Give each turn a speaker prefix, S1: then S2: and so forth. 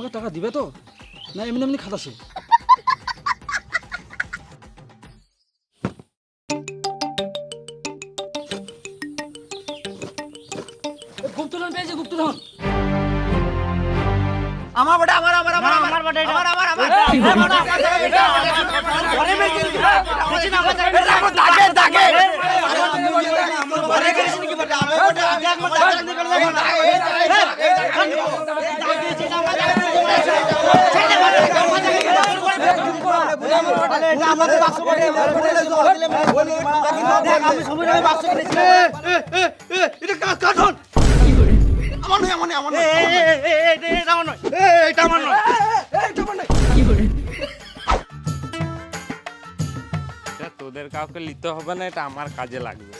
S1: আমাকে টাকা দিবে তো, না এমনি এমনি খাতাছে? গুপ্তধন পেয়েছে, গুপ্তধন।
S2: আমার বটে, আমার আমার আমার আমার বটে, আমার আমার আমার ঘরে মেরে দিন বুঝি না আমার দাগে দাগে ঘরে গেছিস নাকি বটে আমার বটে আগে আমার দাগে নিকল যাবে না আমাদের বাক্স বটে আমি সময় আমি বাক্স কিনেছি এটা কাঠন আমার নয় আমার নয় আমার নয় এটা আমার নয় এটা আমার নয় এটা আমার নয় কি করে
S3: তোদের কাউকে নিতে হবে না, এটা আমার কাজে লাগবে।